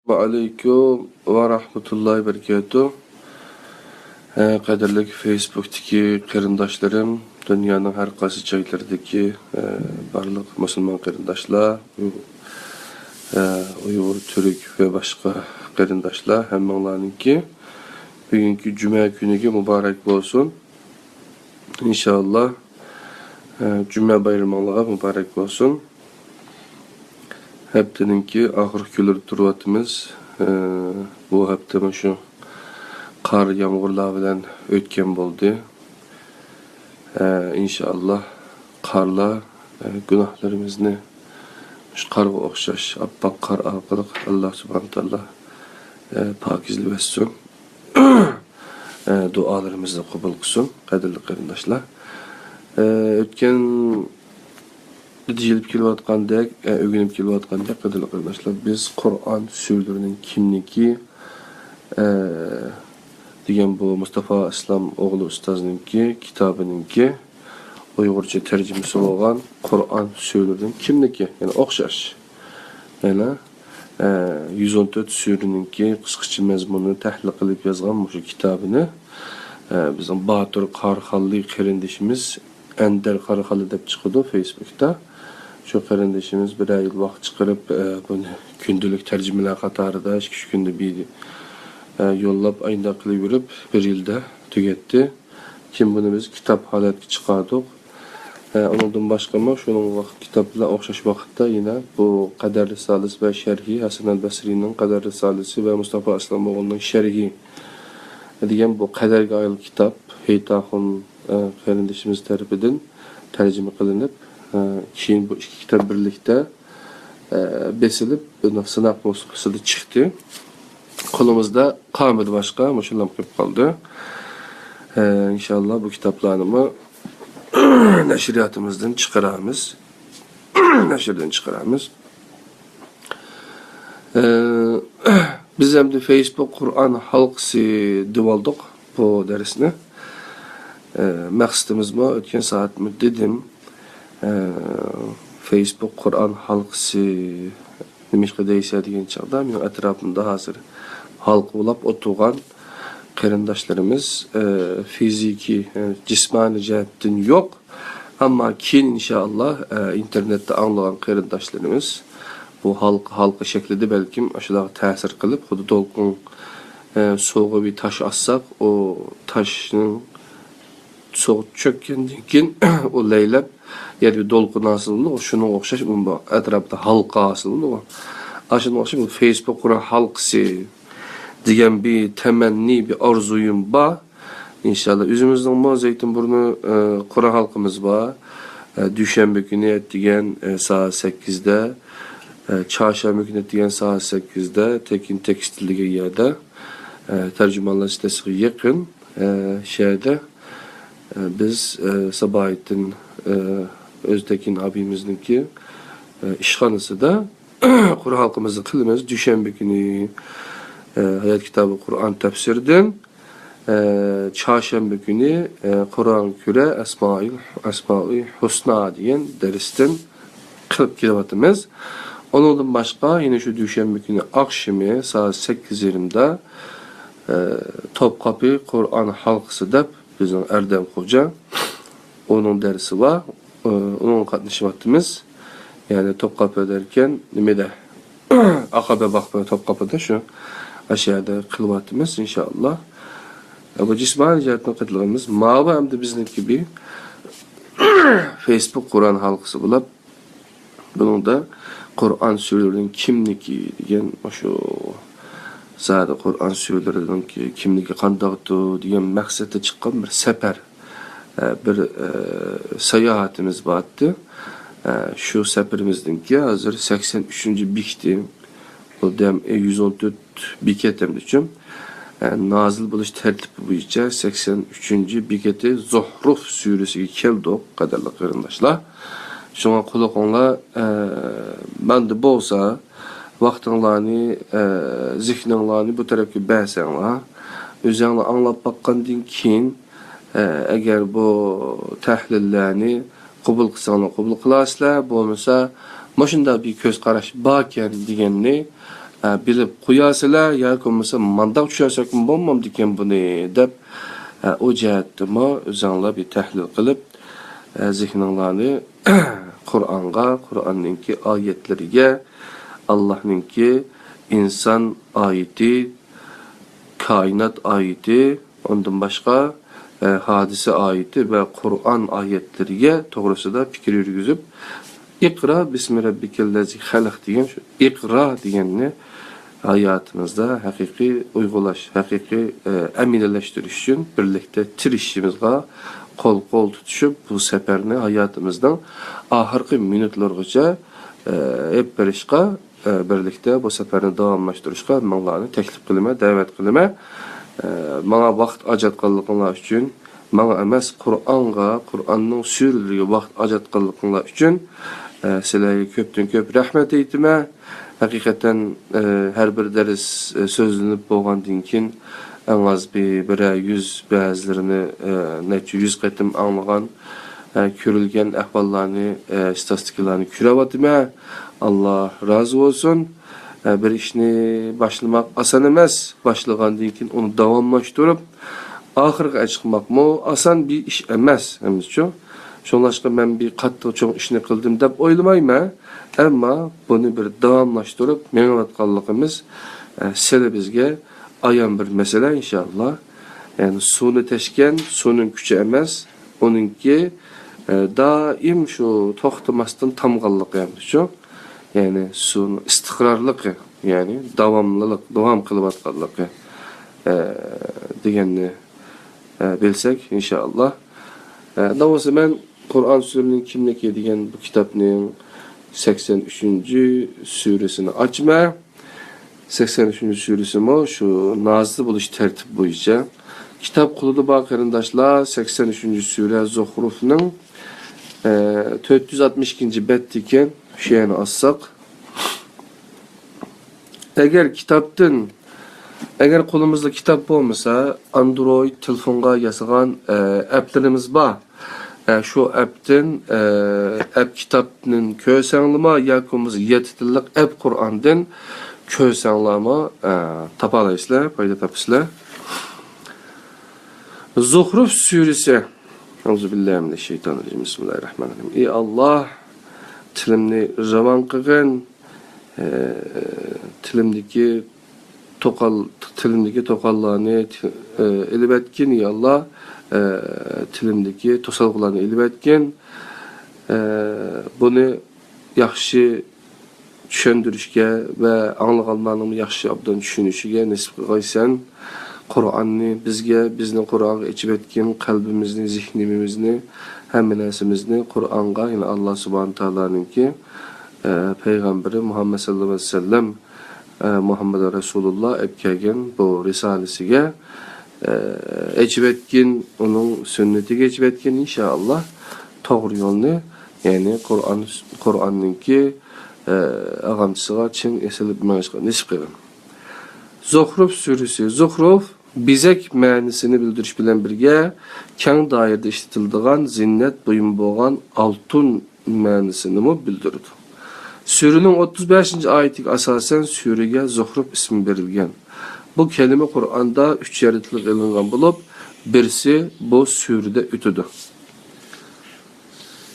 Aleyküm ve rahmetullahi berekatuh. Qadirlik Facebook'taki qarindoshlarım, dunyoning har qaysi joylaridagi barliq musulmon qarindoshlar, Uyg'ur, Turk va boshqa qarindoshlar hammanglarningki bugungi juma kuniga muborak bo'lsin. İnşallah juma bayramingizga muborak bo'lsin. Haftaningki oxirgi kunlarda turyapmiz. Bu hafta shu qor yomg'irlar bilan o'tgan bo'ldi. İnşallah qorlar gunohlarimizni shu qorga o'xshash oppoq qor orqali Alloh subhanahu taolo pokizlasin. Dualarimizni qabul qilsin, qadrli qarindoshlar. O'tgan Dijilib kelayotgandek, o'rganib kelayotgandek qadrli qarindoshlar, biz Qur'on suralarining kimniki degan bu Mustafa Islom o'g'li ustozninki kitobininki Uyg'urcha tarjimasi bo'lgan Qur'on suralarining kimniki, ya'ni o'xshash. Yana 114 suraninki qisqacha mazmunini tahlil qilib yozgan shu kitobini bizning Batur Qarxalli qarindishimiz Ender Qarxalli deb chiqdi Facebook'da. Şu qarindoshimiz bir yil vaqt chiqarib buni kundalik tarjimalar qatorida 2 kunda bir yo'llab ayda qilib yurib bir yilda tugatdi. Kim buni biz kitob holatga chiqardik. Ondan boshqa shuning vaqt kitoblar o'xshash vaqtda yana bu Qadar risolasi va sharhi Hasan al-Basrining Qadar risolasi va Mustafa Islom o'g'lining sharhi degan bu qadarga oid kitob Heytaxun qarindoshimiz tomonidan tarjima qilinib keyin bu ikki kitob birlikda besilib sınaq nusxasida chiqdi. Qo'limizda qolmadi boshqa, shunday qilib qoldi. İnşallah bu kitoblarni nashriyatimizdan chiqaramiz. Nashrdan chiqaramiz. Biz ham de Facebook Qur'on halqasi deb oldik bu darsni. Maqsadimiz o'tgan soat dedim. Facebook Qur'on halqasi nimishqa deysa degan chaqda men atrofimda hozir halq bo'lib o'tirgan qarindoshlarimiz fiziki, jismoniy jihatdan yo'q, ammo keyin inshaalloh internetda anglagan qarindoshlarimiz bu halqa shaklida balkim shularga ta'sir qilib, xuddi to'lqin so'g'i bir tosh assak, o toshning so'g'i cho'kkandan keyin o laylab yani dolqun asıldı, şuna o'xshash bu atrofda halqa asıldı. Aşına o'xshash bu Facebook Qur'on halqasi degan bir temenni, bir arzuyum var. İnşallah özümüzden Zeytinburnu Qur'on halqımız var. Düşenbe günü ettigen saat 8'de, çarşamba günü ettigen saat 8'de Tekin Tekstil'deki yerde tercümanlar sitesi yakın şeyde biz sabahleyin Öztekin abimizdeki işhanesi da Qur'on halkımızı kılımız düşenbe günü hayat kitabı Qur'on tefsirden çarşamba günü Qur'on küre Esma-i Husna diyen dersten kılıp kilovatımız. Ondan başka yine şu düşenbe günü akşamı saat 8:20'da Topkapı Qur'on halkası da bizim Erdem Hoca onun dersi var. Onun katlaşmaktımız. Yani Topkapı derken nimede Akabe bakmaya Topkapı'da şu aşağıda kılvatımız inşallah. Bu cismani cihetten katılığımız mağaba hem de bizim gibi Facebook Qur'on halkası bulup bunun da Qur'on surelerin kimliki diyen şu zaten Qur'on surelerin kimliki qandaqdı diyen maksatı çıkan bir sefer bir seyahatimiz vardı. Şu seferimizdeki hazır 83. bikti. O dem 114 biketem düşüm. Nazil buluş tertibi boyunca 83. biketi Zuhruf suresi keldi qadarli qarindoshlar. Şuna kulak onla ben de bolsa vaqtinglarni, zihninglarni bu tarafga bersanglar, o'zinglar anglab baqqandan keyin agar bu tahlillarni qabul qilsanglar qabul qilasizlar, bo'lmasa, mana shunday bir ko'z qarash bor ekan deganni bilib qo'yasizlar yoki bo'lmasa mandaq tushirsak bo'lmam degan buni deb o jihatdimi o'zinglar bir tahlil qilib zihninglarni Qur'onga, Qur'onninki oyatlariga, Allohninki inson oyati, koinot oyati, undan boshqa hodisa oyati va Qur'on oyatlariga to'g'risida fikr yurgizib, iqro bismi robbikallazi xalaq degan shu iqro deganni hayotimizda haqiqiy uyg'ulash, haqiqiy aminlashtirish uchun birlikda tirishishimizga qo'l tutishib bu safarni hayotimizdan oxirgi minutlargacha hep berishga birlikda bu safarni davomlashtirishga menlarni taklif qilaman, da'vat qilaman. Menga vaqt ajratganliginglar uchun, menga emas Qur'onga, Qur'onning suralariga vaqt ajratganliginglar uchun sizlarga ko'pdan ko'p rahmat aytaman. Haqiqatan har bir dars so'zlanib bo'lgandan keyin az bir yüz ba'zilarini necha yüz qatim anglagan, ko'rilgan ahvollarni, statistikalarni ko'ryapman. Alloh rozi bo'lsin. Bir ishni boshlamak oson emas. Boshlagandan keyin uni davomlashtirib oxiriga chiqmoqmi oson bir ish emas, hamma-chu. Şonlaşqa men bir qattiq cho'ng ishni qildim deb o'ylamayman, ammo buni bir davomlashtirib menayotganligimiz sizlar bizga ayon bir masala inshaalloh. Yani suvni tashgan, suvning kuchi emas, uningki doim shu to'xtamasdan tamg'anligi hamda-chu. Yani suvning istiqrorligi, yani davomlilik, davom qilayotganligi deganni bilsak inshaalloh. Davomsa men Qur'on surasining kimniki degan bu kitobning 83-suresini ochma. 83-suresi mo shu nazil bo'lish tartibi bo'yicha kitob qulida bor qarindoshlar 83-sura Zuhrufning 462-bet ekan. Shu yana olsak. Agar qo'limizda kitob bo'lmasa, Android telefonga yasagan applarimiz bor. Şu app'ten app kitapının köysənlama yakımız 7 tillik app Qur'an'dan köysənlama tapalayısılar, payda tapısılar. Zuhruf suresi. Euzubillahimineşşeytanirracim. Bismillahirrahmanirrahim. Ey Allah, tilimni ravan qilgin, tilimdeki toqallarını elib etkin, ey Allah. Tilimdeki tosalgılarını ilib etken, bunu yaxşı düşündürüşke ve anlığanlarını yaxşı abdan düşünüşüge nesip qilgaysan. Qur'an'ni bizge, bizni Qur'an'a içib etken kalbimizni, zihnimizni, hem nesimizni Qur'an'a, yani Allah subhanahu ta'ala'nınki Peygamberi Muhammed sallallahu aleyhi ve sellem Muhammed Resulullah ebkegen bu risalesiga ecbetkin, onun sünneti geçbetkin inşallah doğru yolunu, yani Qur'an'ınki ağamçısıga çin esilip mağışqa nisip qilin. Zuhruf suresi. Zuhruf bizek ma'nisini bildirish bilan birga keng doirada ishlatiladigan zinnet buyum bo'lgan altun ma'nisini bildirdi. Suraning 35-oyatiga asosan suraga Zuhruf ismi berilgan. Bu kelime Qur'onda 3 yerda ilingan bo'lib, birisi bu surada o'tadi.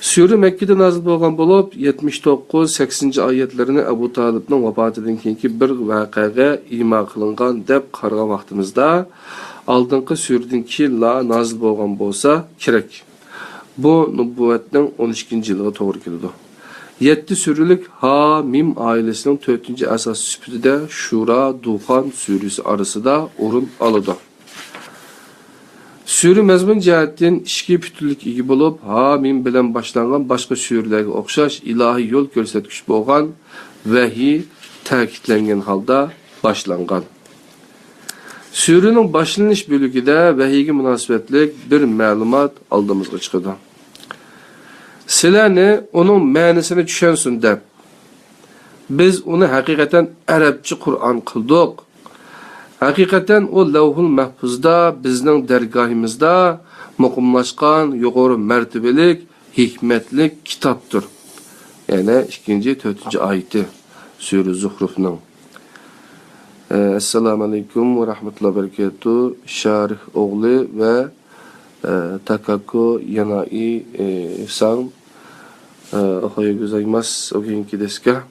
Sura Mekkada nazil bo'lgan bo'lib, 79-80-oyatlarini Abu Talibning vafotidan keyingi bir voqeaga iymon qilingan deb qaragan vaqtimizda oldingi suradan keyin nazil bo'lgan bo'lsa kerak. Bu nubuvatning 12-yiliga to'g'ri keladi. 7 suralik Hamim ailesining 4-asos sifatida Shura Duhan surasi arasida o'rin oladi. Sura mazmun jihatdan ikki butunlik ega bo'lib, Hamim bilan boshlangan boshqa suralarga o'xshash ilohiy yo'l ko'rsatgich bo'lgan vahiy ta'kidlangan holda boshlangan. Suraning boshlanish bo'ligida vahiyga munosabatli bir ma'lumot oldimizga chiqadi. Sizlarni onun ma'nosini tushunsin deb biz uni haqiqatan arabcha Qur'on qildik. Haqiqatan o Lavhul Mahfuzda bizning dargohimizda muqimlashgan yuqori martabalik, hikmatlik kitobdir. Yani 2-4 oyati Sura Zuhrufning. Assalamu alaikum ve rahmetullahi ve berekatuhu. Şarih oğlu ve Takako Yanai san ohayo gozaimasu. O genki desu ka?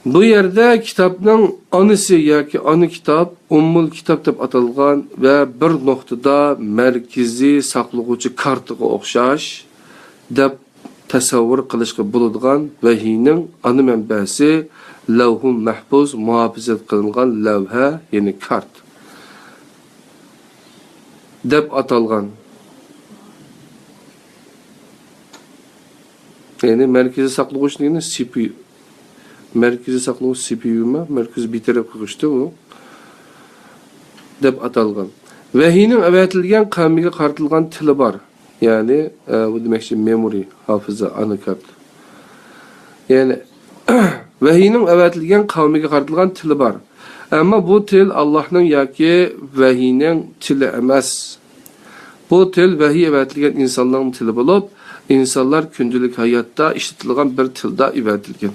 Bu yerde kitapның anısı yoki anı kitap, ummul kitap deb atalgan ve bir noktada merkezi saqlaguvchi kartaga o'xshash deb tasavvur qilishga bo'ladigan vahiyning ana manbasi lavhul mahfuz muhofazat qilingan lavha, ya'ni kart deb atalgan. Yani merkezi saqlaguvchi degani CPU. Merkezi saqlaguvchi CPU ma, merkezi bitirib qo'yishdi u deb atalgan. Vahiyning avatilgan qavmiga qaratilgan tili bor. Yani bu demekçi memory, hafıza, ana kart. Yani vahiyning avatilgan qavmiga qaratilgan tili bor. Ama bu til Allah'ning yoki vahiyning tili emas. Bu til vahiy avatilgan insonlarning tili bo'lib, insonlar kundalik hayotda ishlatilgan bir tilda avatilgan.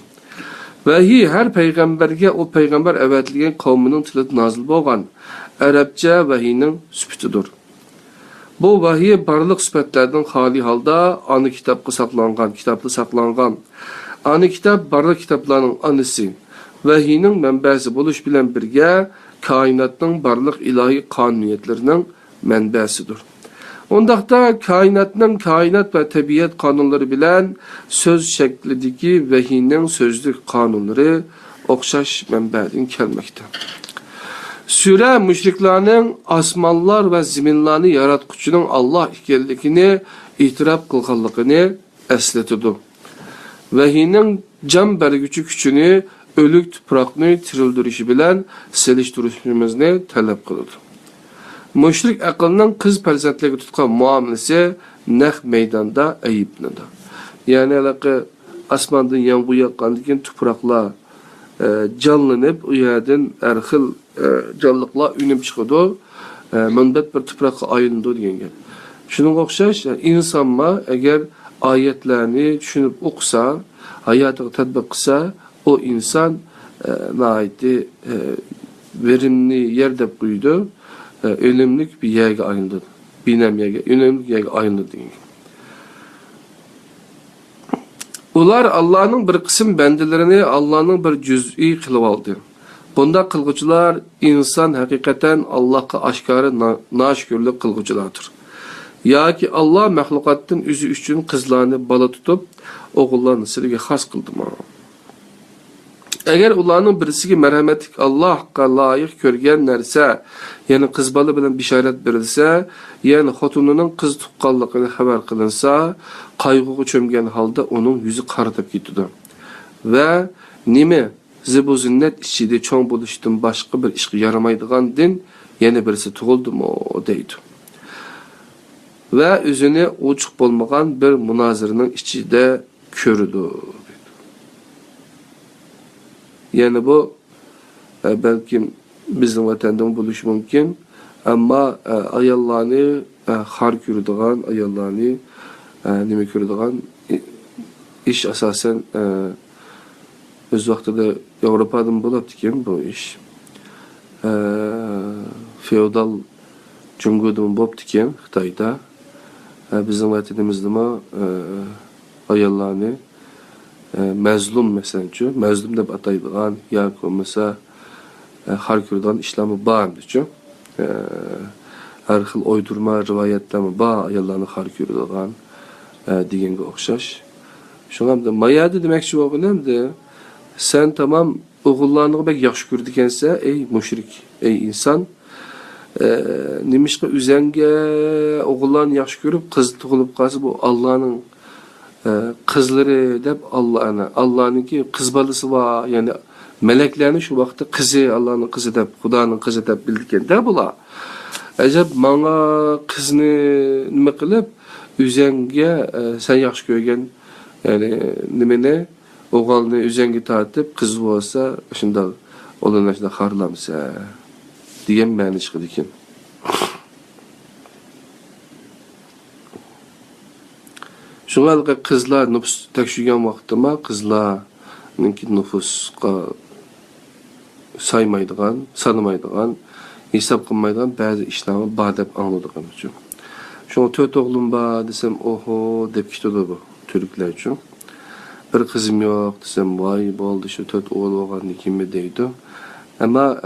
Vahiy her peygamberge o peygamber avatilgan qavmining tilida nozil bo'lgan arabcha vahiyning sifatidir. Bu vahiy barliq sifatlardan xoli holda ana kitapda saqlangan. Ana kitap barliq kitaplarning anisi. Vahiyning manbasi bo'lish bilan birga koinotning barliq ilohiy qonuniyatlarining manbasidir. Ondaqda kainat ve tabiat qonunlari bilan söz şeklidagi vahiyning so'zlik qonunlari o'xshash manbadan kelmoqda. Sura müşriklarning osmonlar ve ziminlarni yaratquchining Allah ekanligini e'tirof qilganligini eslatadi. Vahiyning jon berguchi kuchini o'lik tuproqni tirildirishi bilan selishtirishimizni talab qiladi. Müşrik aqlning qiz farzandlarga tutgan muomalasi naq maydonda ayiblanadi. Yani alaqi osmondan yomg'ir yoqqandan keyin tuproqlar canlanıp u yerdan har xil canlıqlar unib chiqadi. Munbat bir tuproqqa aylandi degan gap. Shunga o'xshash insonma agar oyatlarni tushunib o'qisa, hayotiga tatbiq qilsa, o inson nihoyatda verimli yer deb qo'ydi. Önemlik bir yerga ayrıldı. Binem yerga, önemli yerga ayrıldı. Ular Allah'ın bir kısım bendelerini Allah'ın bir cüz'i kılıp aldı. Bunda kılgıcılar insan hakikaten Allah'a aşkarı naşkürlük kılgıcılardır. Ya ki Allah mahlukatın üzü üçün kızlarını bala tutup oğullarını sirge has kıldı mı? Eğer ularning birisiga merhametlik Allah'a layık görgen nerse, yani kız balı bilen bişaret verilse, yani xotununing kız tuqqanligini xabar qilinsa, qayg'uga cho'mgan holda onun yüzü qaritib ketadi. Ve nima zibu zinnet ichida cho'ng bo'lishdan boshqa bir ishga yaramaydigan din yana birisi tug'ildimi deydi. Ve o'zini ochiq bo'lmagan bir munoziraning ichida ko'rdi. Yani bu belki bizim vatandan buluş mümkün ama ayollarni har ko'radigan, ayollarni nima ko'radigan ish asosan o'z vaqtida Yevropadan bo'libdi-ki bu ish. Feodal jungodan bo'libdi-ki Xitoyda. Bizim vatanimizda ayollarni mazlum mesela, mazlum deb ataydigan yoki bo'lmasa har ko'radigan ishlarmi bormi-chu? Har xil o'ydurma rivoyatlarmi bor ayollarni har ko'radigan deganga o'xshash. Shunga ham mayadi demoqchi bo'lganimda, sen tamam o'g'illarni bek yaxshi ko'rdi ekansa, ey mushrik, ey inson, nimishqa o'zanga o'g'illarni yaxshi ko'rib qiz tug'ilib qolsa, bu Allohning kızları deb Allah'ınki kız balısı var, yani meleklerini şu vakti kızı, Allah'ın kızı deb, Xudoning kızı deb bildiken de bula. Acaba bana kızını nima qilib o'zanga sen yaxshi ko'rgan, yani nimani o'g'ilni o'zanga tortib qiz bo'lsa, shunda olanashda xarlamsa degan ma'ni chiqadi ekan. Şunlarga kızlar nüfus tekşirgen vaxtıma kızlar nüfusqa saymaydigan, sanmaydigan, hesap qilmaydigan ba'zi ishlarni bor deb angladigan uchun. Şoňa 4 oglum bar desem, oho dep ketdi bu türkler üçün. Bir kızım yok desem, vay boldy şu 4 oğul bolgandan kimi deydi. Ama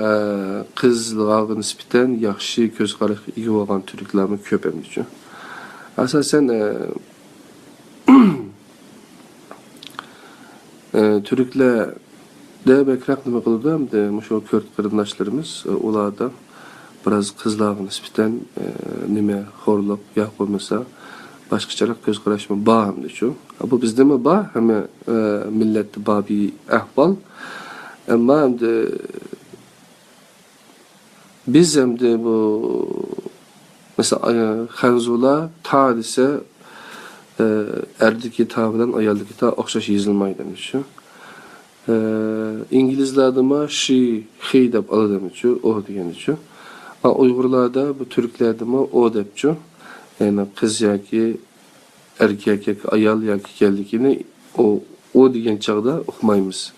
kızlığa nispeten yaxşı göz qaraş igi bolgan türklermi köp hem üçün. Asasen Türkler de bekrak nima qildi hamda şu kört qarindoshlarimiz ularda biraz kızlarga nispeten nima xorluk ya bo'lmasa boshqacharoq ko'z qarashmi bor hamda shu. Bu bizdami bor, hamma millatda bor bir ahvol. Ammo hamda biz hamda bu mesela Hanzula ta dese erdiki ta bilen ayaldiki ta o'xshash yozilmaydi shu. İngilizlerde ma she, he deb aladimi shu, o degani shu. Uyg'urlarda bu Türklerde ma o deb shu. Yani kız yoki erkek yoki ayol yoki keldigini o degan chaqda o'qimaymiz.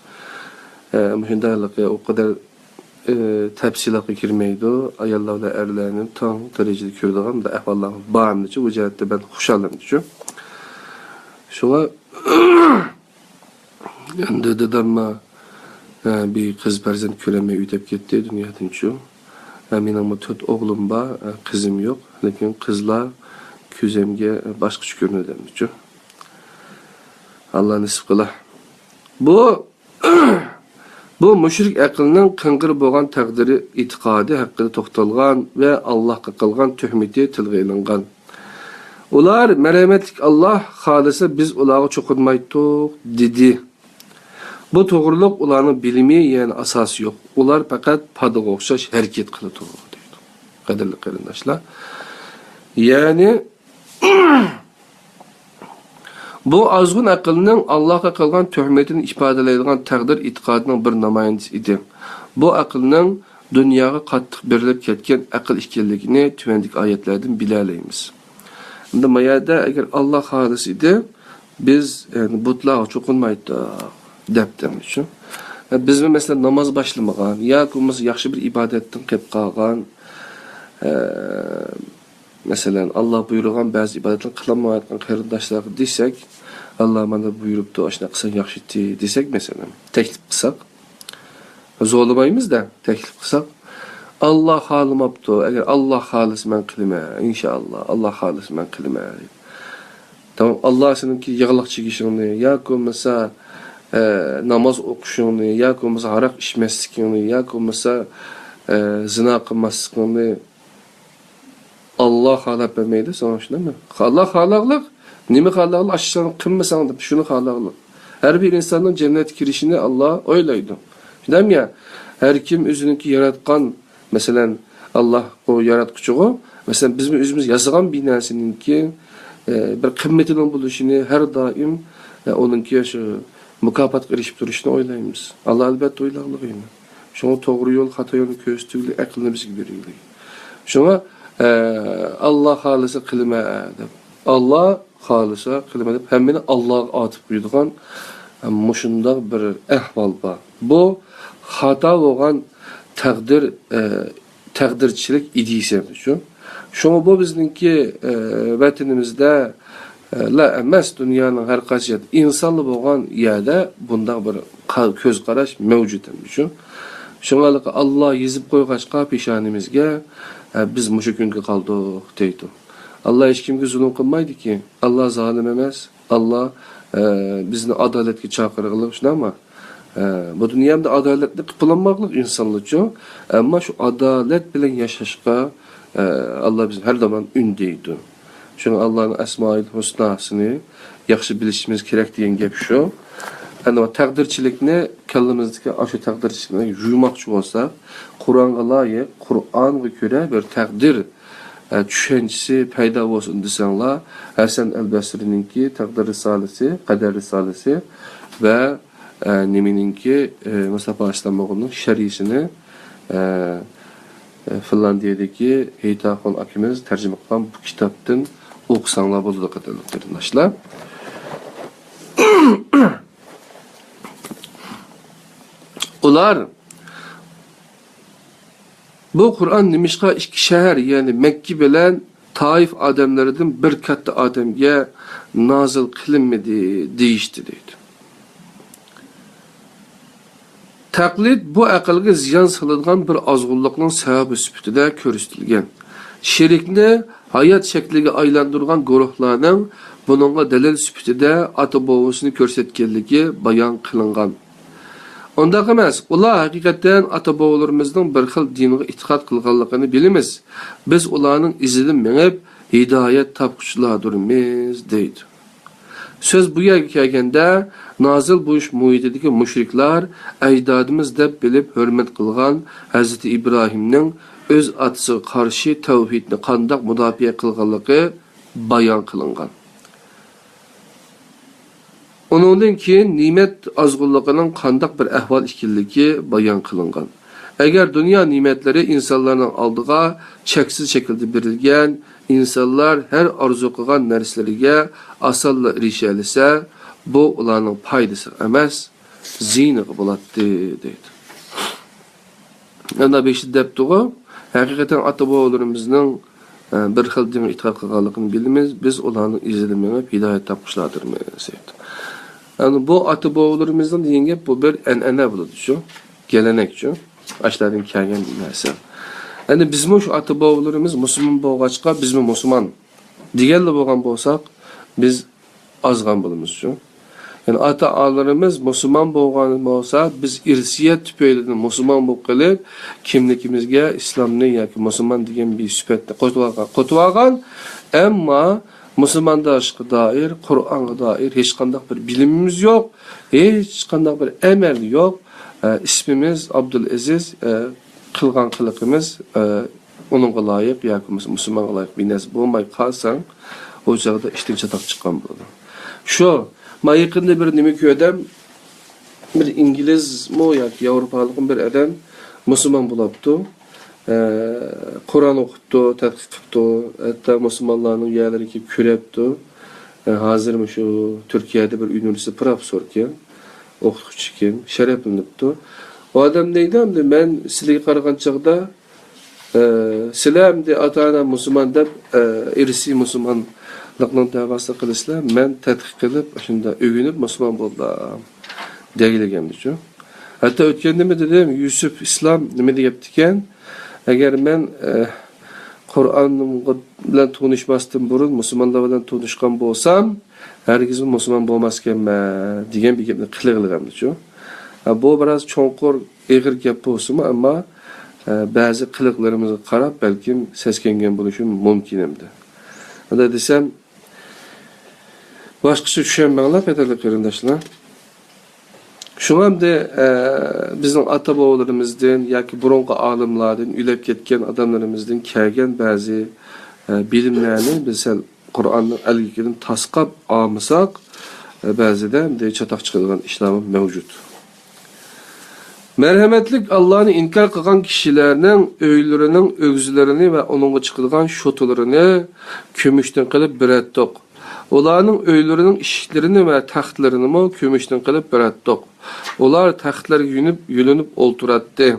Shundaylik o kadar tafsilotga kirmaydi. Ayollar va erlarning tong darajada ko'radigan da ahvollar bormi shu. Bu jihatda ben xushaldim shu. Şuna endi dadamma bir kız farzand ko'rmay uytib ketdi dunyodan shu. Mening 4 o'g'lim bor, qizim yo'q. Lekin qizlar ko'zimga boshqacha ko'rinadi shu. Alloh nasib qiladi. Bu mushrik aqlning qing'ir bo'lgan taqdiri e'tiqodi haqida to'xtalgan va Allohga qilgan tuhmati tilga ilingan. Ular merhametlik Allah halisa biz ularga çokunmaydık dedi. Bu doğruluk ularning bilimi yani asası yok. Ular fakat padıga o'xshash hareket qiladi deydi. Qadrli qarindoshlar. Yani bu azgın aqlning Allohga qilgan tuhmatini ifodalaydigan taqdir e'tiqodining bir namoyandasi edi. Bu aqlning dunyoga qattiq berilib ketgan aql ekanligini tuvandik oyatlardan bilalaymiz. Şimdi mayada eğer Allah halis idi, biz yani butlağa çokunmaydı dep demişim. Biz mesela namaz başlamagan, ya kumuz yaxşı bir ibadetten qilib qalgan, mesela Allah buyurgan bazı ibadetler qılmayotgan qarindoshlarga desek, Allah mana buyuruptu, aşna qilsang yaxshi desek mesela, teklif qilsak, zo'lamaymiz da teklif qilsak, Allah halimaptı. Eğer Allah halis men qilma, inşallah. Allah halis men qilma. Tamam, Allah seninki yağlaq çekişini, ya olmasa namaz oquşunu, ya olmasa haraq içmeslikini, ya olmasa zina qilmaslikini Allah halap vermeydi sana şuna mı? Allah halaqlıq, nimi halaqlıq aşsan qilmasan deb şunu halaqlıq. Her bir insanın cennet girişini Allah oylaydı. Şundan ya, her kim özününki yaratqan mesela Allah o yaratqucuğu, mesela bizim özümüz yazılan binasınınki bir kıymetinin buluşunu her daim onunki şu mükafat erişip duruşunu oylayımız. Allah elbette oylaqlığıyla. Şuna doğru yol, hata yolu köstüğüyle aklını bize veriyor. Şuna Allah halisa kılma deb. Allah halisa kılma deb hemmini Allah'a atıp buyurduğun muşunda bir ahval var. Bu hata olan taqdirchilik idisi şu. Şoňa bu bizninki vatanimizde la emas dünyanın her qaysi insanlı bolgan ýerde bunda bir köz qaraş mevcut şu. Şoňalyk Allah yezip koygaçqa peşanimizge biz muşu günge qaldyk deydi. Allah hiç kimge zulüm qılmaydı ki. Allah zalim emas. Allah bizni adaletke çaqırgylyk şuna ama bu dünyada adaletli kıpılanmaklık insanlıcı ama şu adalet bilen yaşaşka Allah bizim her zaman ündeydi. Çünkü Allah'ın esma-ül husnasını yaxşı bilişimiz gerek diyen gep şu. Yani o takdirçilikni kellemizdeki aşı takdirçilikni yuymakçı olsa Kur'an'a layık, Kur'an'a göre bir takdir düşüncesi payda olsun desenler Hasan el-Basri'ninki takdir risalesi, kader risalesi ve nemininki Mustafa Aslamoğlu'nun şerhisini Finlandiyadaki Heytaxon akimiz tercüme kılan bu kitaptan okusanlar buldu qadarlıqlarındaşlar. Ular bu Kur'an nimişqa iki şehir yani Mekke bilen Taif adamlarından bir katta adamga nazil qilinmadi deyishdi deydi. Taqlid bu aqlga ziyon soladigan bir ozg'unlikning sababi sifatida ko'rsatilgan. Shirikni hayot shakliga aylantirgan guruhlarning buningga dalil sifatida ata-bobosini ko'rsatganligi bayon qilingan. Undaq emas, ular haqiqatan ata-bobolarimizning bir xil dinga e'tiqod qilganligini bilamiz. Biz ularning izidan menib hidoyat topquchilardirmiz deydi. Söz bu yerga kelganda nozil bo'lish muhitidagi mushriklar ajdodimiz deb bilib hurmat qilgan Hazrati Ibrohimning o'z otasiga qarshi tavhidni qandoq mudofaa qilganligi bayon qilingan. Onundan keyin ne'mat ozg'unligining qandoq bir ahvol ekanligi bayon qilingan. Agar dunyo ne'matlari insonlarning oldiga cheksiz shaklda berilgan, insonlar har orzu qilgan narsalarga osonla erisha olsa, bu ularning foydasi emas, ziyni bo'ladi deydi. Ana beshi debdi-ku, haqiqatan ata-bobolarimizning bir xil dinga e'tiqod qilganligini bilamiz, biz ularning izidan menib hidoyat topquchilardirmiz deydi. Yani bu ata-bobolarimizning degan gap bu bir an'ana bo'ladi shu, gelenek-chu. Ashlardan kelgan narsa. Yani bizmi shu ata-bobolarimiz musulmon bo'lg'achqa bizmi musulmon deganlar bo'lgan bo'lsak, biz ozg'an bo'lamiz shu. Yani ata-onalarimiz musulmon bo'lgan bo'lsa, biz irsiyat tufayli musulmon bo'lib qolib, kimligimizga islomni yoki musulmon degan bir sifatni qo'yib olgan, ammo musulmonlarga doir, Qur'onga doir hech qanday bir bilimimiz yo'q, hech qanday bir amal yo'q. İsmimiz Abdülaziz, qilgan qiliqimiz onunga loyiq yoki musulmonga loyiq bir narsa bo'lmay qolsang, o chog'da ishdan chatoq chiqqan bo'ladi. Shu yaqinda bir nima ko'rdim, bir ingliz yoki yevropalik bir adam musulmon bo'libdi. Qur'on o'qibdi, tadqiq qilibdi, hatto musulmonlarning yerlariga ko'ribdi. Hozir shu Turkiyada bir universitet professor ekan. O'qituvchi ekan, sharaflanibdi. O adam deydi, men sizlarga qaragan chog'da sizlar ota-ona musulmon deb irsiy musulmonlikning da'vosi qilasizlar, men tadqiq qilib, shunda o'ginib musulmon bo'ldim degandichu. Hatto o'tganda nima dedim, Yusuf Islom nima deyapti ekan? Agar men Qur'on bilan tanishmasdan burun musulmonlar bilan tanishgan bo'lsam, herkes musulmon bo'lmaskanman degan bir gapni qilgandichu. Bu biroz cho'nqur, eg'ir gap bo'lsa-mu, ammo ba'zi qiliqlarimizga qarab balkim seskangan bo'lishi mumkin endi. Unda desam, boshqacha tushunmanglar, qadrli qarindoshlar. Shunga hamda bizning ata-bobolarimizdan yoki burungi olimlardan o'lib ketgan odamlarimizdan kelgan ba'zi bilimlarni biz Qur'onning algidan tasqab olmasak, ba'zida bunday chatoq chiqadigan ishlar mavjud. Merhametlik Allah'ını inkar qilgan kishilarning o'ylarining o'g'izlarini va uningga chiqadigan shotularini ko'mishdan qilib biratdiq. Ularning o'ylarining eshiklarini va taxtlarini mo ko'mishdan qilib biratdiq. Ular taxtlarga yulinib o'ltiradi.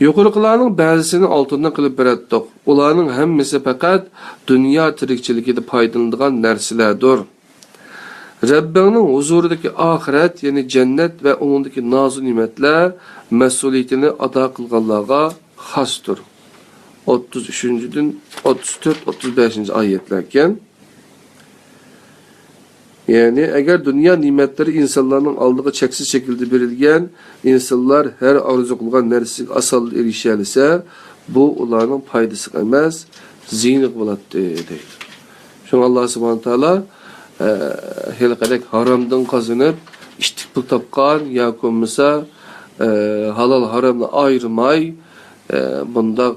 Yuqoriqilarning ba'zisini oltindan qilib biratdiq. Ularning hammasi faqat dunyo tirikchiligida foydalanadigan narsalardir. Rabbingning huzuridagi oxirat, ya'ni jannat va uningdagi noz ne'matlar mas'uliyatini ado qilganlarga xosdir. 33-dan 34-35 oyatlar ekan. Yani agar dunyo ne'matlari insonlarning oldiga cheksiz shaklda berilgan, insonlar har orzu qilgan narsaga oson erisha olsa, bu ularning foydasi emas, ziyni bo'ladi deydi. Shunga Alloh subhanahu va taolo helqadek haromdan qazanib, ishtik pul topgan yoki bo'lmasa halol haromni ayırmay bunda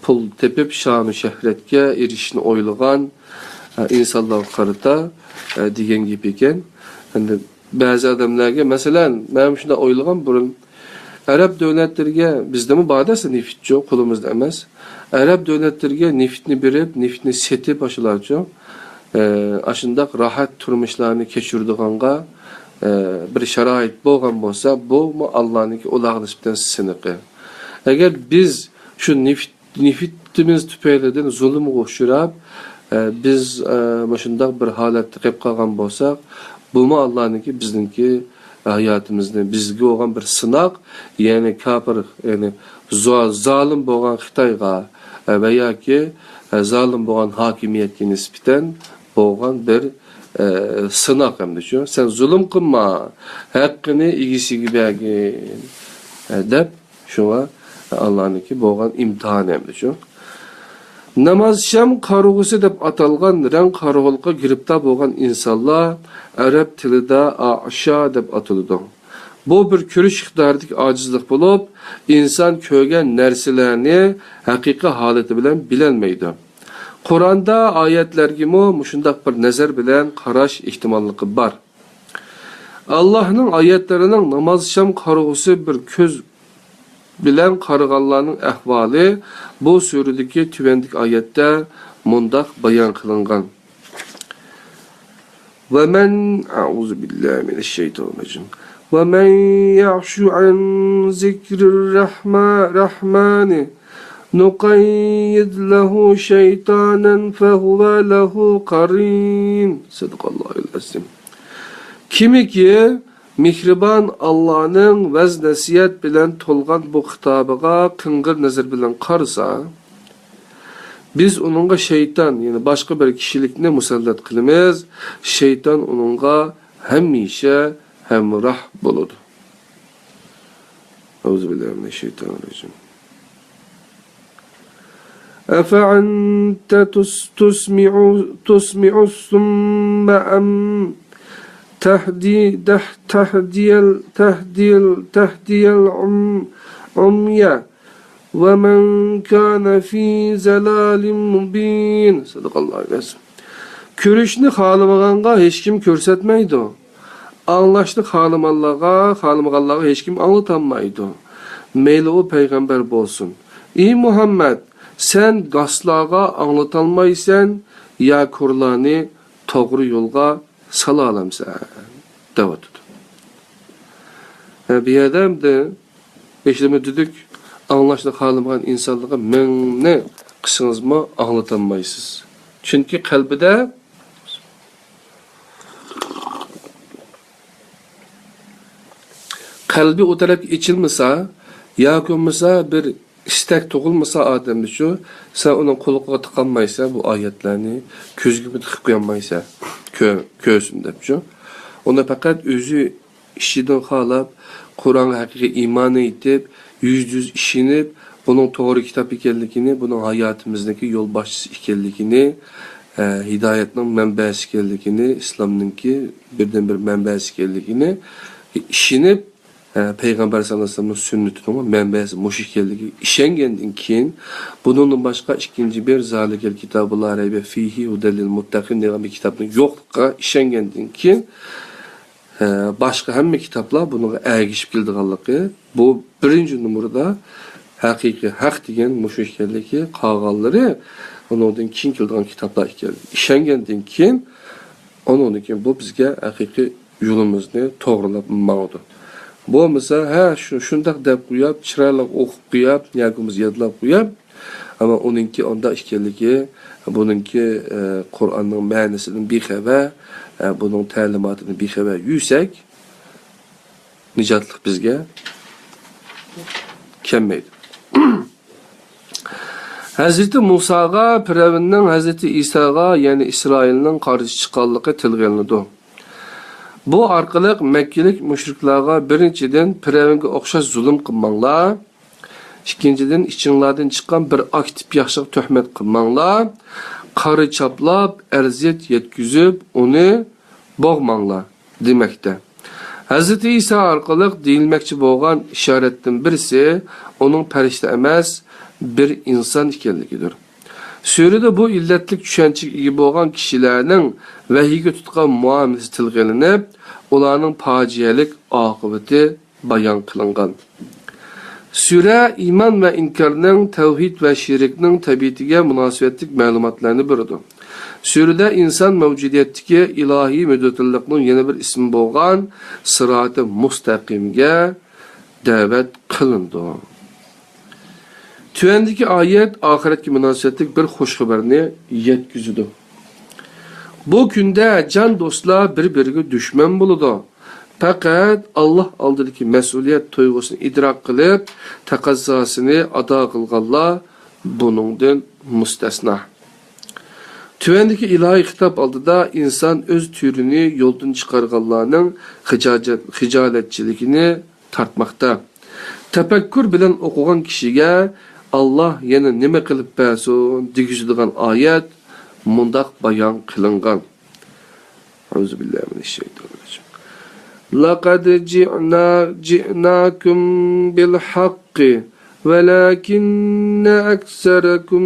pul tepib sha'nu shahratga erishishni o'ylagan insonlar qarata degan gap ekan. Endi ba'zi odamlarga, masalan, men shunda o'ylagan burun Arab davlatlariga bizdami ba'dasi neft yo'q, qo'limizda emas. Arab davlatlariga neftni berib, neftni setib ashlarcha ashundaq rohat turmushlarni kechirdiganga bir şarait bo'lgan bo'lsa, bu Allohniki ularga nisbatan siniqi. Agar biz shu nefitimiz tufaylidan zulmga uchrab, biz shunday bir holatda qolib qolgan bo'lsak, bu Allohniki bizniki hayotimizni bizga bo'lgan bir sinoq, ya'ni kafir, ya'ni zolim bo'lgan Xitoyga va yoki zolim bo'lgan hokimiyatga nisbatan bo'lgan bir sinoq hamda shu. Sen zulm qilma, haqqini egisiga bergin deb shunga Allohniki bo'lgan imtihon hamda shu. Namoz sham qarog'usi deb atalgan rang qarog'ulqa giribtar bo'lgan insonlar arab tilida asha deb atiladi. Bu bir ko'rish iqtidoridagi ojizlik bo'lib, inson ko'rgan narsalarni haqiqiy holati bilan bilolmaydi. Qur'onda oyatlarga shunday bir nazar bilan qarash ehtimolligi bor. Allohning oyatlarining namoz sham qarog'usi bir ko'z bilen qarıganlarning ahvoli bu suradagi tuvandagi oyatda mundaq bayon qilingan. Va man a'uzu billahi minash-shaytonir-rojim. Va man ya'shu an zikrir-rahmani nuqayyid lahu shaytanan fahuva lahu qarin. Sadaqallohul azim. Kimiki Mihriban Allah'ın vəz nəsiyyət bilən tolğan bu xitabıqa qınqır nəzər bilən qarsa, biz onunla şeytan, yani başqa bir kişilikni musallat qılımız, şeytan onunla həmişə həmrah boludu. Euzubillahimineşşeytanirracim. Efe'ante tusmi'u summe am تهدي العمية ومن كان في زلال مبين. Sadakallahu aleyhi. Körüşünü xalımağanğa hiç kim körsetmeydi. Anlaşlı xalımağanlığa hiç kim anlatanmaydı. Meyli o peygamber bolsun. Ey Muhammed, sen qaslağa anlatalmaysan ya kurlani doğru yolga sala alamsa davatı. Bir adam da eşleme dedik anlaşlı xalımağan insanlığa ne qısınız mı anlatanmaysız. Çünkü kalbide kalbi o taraf içilmese ya olmasa bir istek toğulmasa adamda şu sen onun kuluğa tıkanmaysa bu ayetlerini köz gibi tıkıp koyanmaysa köğsünde şu ona fakat özü işçiden xalap Kur'an'a hakiki iman edip yüz işinip bunun doğru kitap ikenligini, bunun hayatımızdaki yol başçısı ikenligini, hidayetin mənbəsi ikenligini, İslam'ınki birden bir mənbəsi ikenligini işinip Peygamber sallallahu aleyhi ve sellem'in sünnetinin mənbəsi muş ikenligi işengenden keyin bunun başka ikinci bir zalikel kitabı la reybe fihi hudellil muttaqin degan bir kitabın yokluğa işengenden keyin başka hem kitaplar bunu ergişip geldiğanlığı bu birinci numarada hakiki hak degen muş ikenligi qağanları ondan keyin keldiğan kitaplar iken işengenden keyin onun için bu bizge hakiki yolumuzni to'g'rilab mağdu. Bu mesela şundaq deb qo'yib, chiroyli o'qib qo'yib, yagimiz yodlab qo'yib, ama onunki onda ishkenligi, bununki Qur'onning ma'nosidan bexabar, bunun ta'limotini bexabar yursak, nijotlik bizga kelmaydi. Hazreti Musaga, Firavunning Hazreti Isaga, yani İsrailning qarshi chiqqanligi tilga Bu arqalıq Mekkelik müşriklarga birinchidan Firavunga o'xshash zulm qilmanglar. İkinciden içinlardan chiqqan bir aktiv yaxshi tuhmat qilmanglar. Qari chaplab, arziyat yetkizib, uni bo'g'manglar demakda. Hazreti İsa arqalıq deyilmekçi bo'lgan ishoratdan birisi onun farishta emas, bir inson ekanligidir. Surada bu illatlik tushunchaga ega bo'lgan kishilarning vahiyga tutgan muomalasi tilg'ilinib, ularning fojialik oqibati bayon qilingan. Sura iman va inkorning, tavhid va shirkning tabiatiga munosabatlik ma'lumotlarni beradi. Surede insan mevcudiyetdeki ilahi müddetillikning yana bir ismi bo'lgan sırat-ı mustaqimga davet qilindi. Tüvendeki ayet ahiretki münasebetlik bir hoş haberini yetkizdi. Bu günde can dostlar birbiriga düşman buludu. Fakat Allah aldırki mesuliyet tuygusunu idrak kılıp takazzasını ada kılganlar bunundan müstesna. Tüvendeki ilahi hitap aldıda insan öz türünü yoldan çıkarganlarının hicaletçilikini tartmakta. Tefekkür bilen okugan kişiye Allah yana nime kılıp bersin digizdigan ayet mundak bayan kılıngan. Euzubillahimineşşeytanirracim. لَقَدْ جِئْنَاكُمْ بِالْحَقِّ وَلَكِنَّ أَكْثَرَكُمْ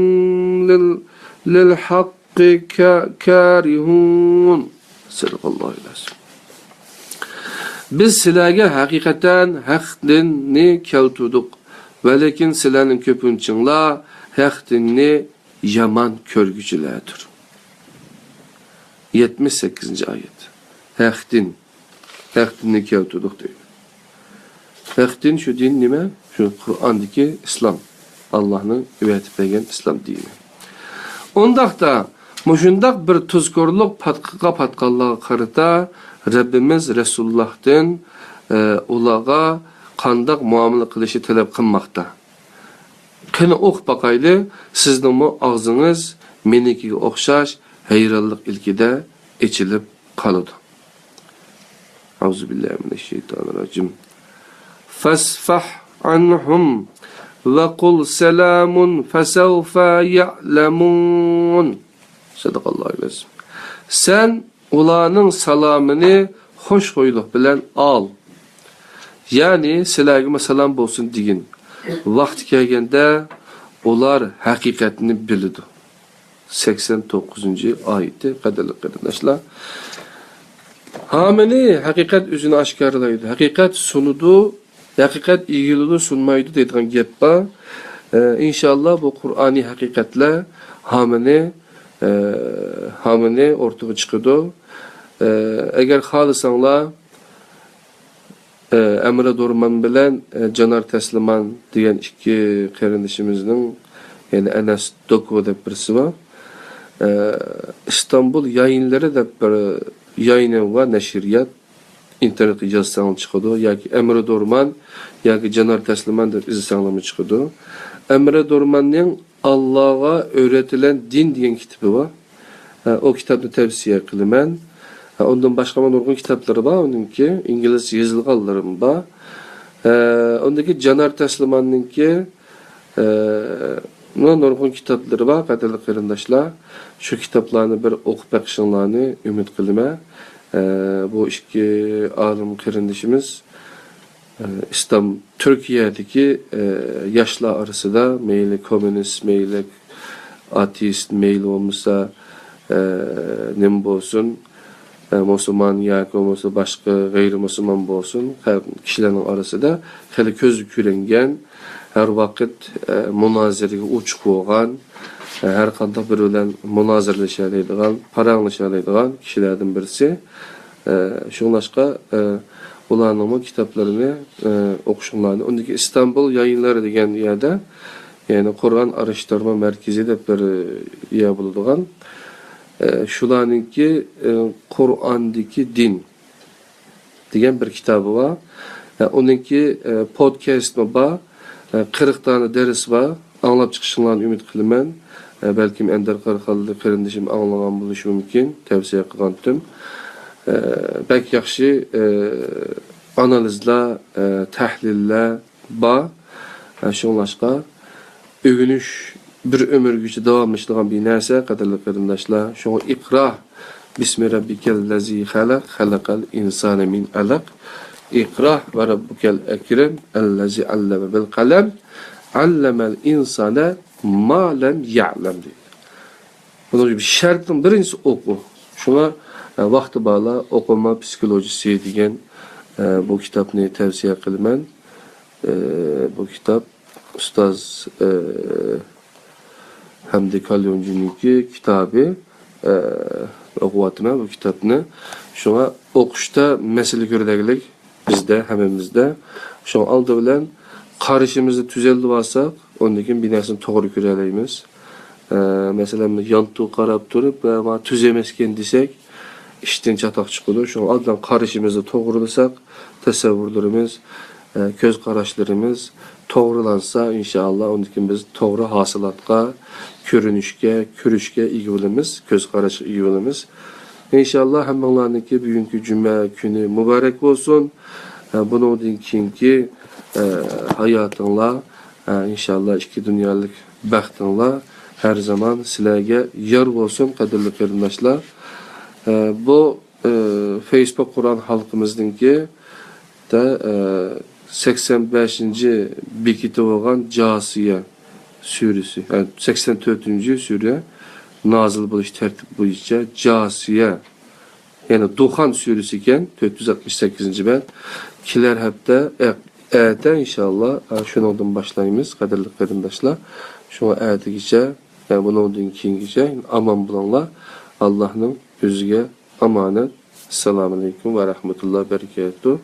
لِلْحَقِّ كَارِهُونَ. Sadaqallahu aleyhi. Biz sizlarga haqiqatan haqni keltirdik. Velakin sizlarning ko'pinchinglar haqni yomon ko'rguchilardir. 78-oyat. Haqni keltirdik deydi. Haqdin şu din nima? Şu Qur'ondagi islom. Allohning o'rgatib bergan islom dini. Ondaqda mushundaq bir tuzkorluq patqanlarga qarata Rabbimiz Resulullah'dan ulağa qandaq muamele qilishi talab qilmoqda. Qani o'q baqayli, sizning og'zingiz menikiga o'xshash hayronlik ilkida ichilib qoladi. Euzubillahimineşşeytanirracim. Fasfah anhum ve kul selamun fesevfe ya'lemun. Sadaqallahu aleyhi. Sen ulanın salamını hoş koyuluq bilen al. Yani silahıma salam bolsun digin. Vakti kelgende ular hakikatini bilidi. 89. ayeti qadarli qarindoshlar. Hamini hakikat özünü aşkarlaydı. Hakikat sunudu, hakikat ilgili sunmaydı deydiğen gap var. İnşallah bu Kur'ani hakikatler hamini ortaya çıkıdı. Eğer xalisanlar Emre Dorman bilen Canar Tesliman diyen iki kardeşimizin yani Enes Doku deb birisi var. İstanbul yayınları da bir yayını var, neşriyat internet yazısanlı çıkıdı. Yaki Emre Dorman yaki Canar Tesliman deb izsanlama çıkıdı. Emre Dorman'ın Allah'a öğretilen din diyen kitabı var. O kitabını tavsiye kılımen. Ondan başka nurgun kitapları var. Onunki İngiliz yazılganlarım var. Ondaki Canar Tesliman'ınki nurgun kitapları var. Qadirli qarindoshlar. Şu kitaplarını bir okup bakışınlarını ümit kılıma. Bu iki alim qarindoshimiz İslam Türkiye'deki yaşlar arasında meyli komünist, meyli ateist, meyli olmasa nem bolsun, Müslüman yoki bo'lmasa boshqa g'ayrimüslim bo'lsin, kishilarning orasida hali ko'zi ko'ringan, har vaqt munozaraga uch qo'ygan, har qanday bir bilan munozaralashadigan, paranglashadigan kishilardan birisi. Shunlashqa ularning kitoblarini o'qishinglarni, undagi İstanbul yayınları degan yerda, ya'ni Qur'on araştırma merkezi deb bir yer bo'ladigan. Şularınki Kur'an'daki din degan bir kitabı var. Onunki podcast mı var? 40 tane ders var. Anlap çıkışınlarını ümit kılımen. Belki Ender Qarqallı qarindishim anlagan bo'lishi mumkin. Tavsiye qilgandim. Belki yaxshi analizlar, tahlillar var. Şunlaşqa ögünüş bir ömür gücü davamlışlığın bir narsa qadirli qarindoshlar. Şunu iqra bismi rabbikellezi halaqal insana min alaq. Iqra ve rabbukel ekrem ellezi allama bil qalam allamel insana ma lam ya'lam deydi. Bunun gibi şartın birincisi oku. Şuna vaqti bağla okuma psikolojisi degan bu kitapni tavsiye qilman. Bu kitap Ustaz Hamdi Kalyoncu'nunki kitabı. okuyatıma bu kitabını. Şuna okuşta mesele gördüğülük bizde, hemimizde. Şuna aldı bilen karışımızı tüzeldi varsak, ondakin binasını doğru göreleyimiz. Mesela yantığı qarab durup, tüzemesken desek, işten çatak çıkılır. Şuna aldan karışımızı doğrulasak, tasavvurlarımız, göz qaraşlarımız doğrulansa inşallah ondakin biz doğru hasılatqa, körüşke iyi olamiz, göz qaraşı iyi olamiz. İnşallah hammalarniki bugünkü cuma günü mübarek olsun. Bundan keyinki hayatınla inşallah iki dünyalık baxtınla her zaman sizlarga yor olsun qadrli qarindoshlar. Bu Facebook Kur'an halkımızdaki da 85. bekiti olan Casiye suresi, yani 84. sure nazil buluş tertip boyunca Casiye, yani Duhan suresi iken 468. ben kiler hepte inşallah şundan başlayımız qadrli qarindoshlar. Şuna ayetigice, yani bundan keyingice aman bulanlar Allah'ın özüge amanet. Esselamu aleyküm ve rahmetullah berekatuhu.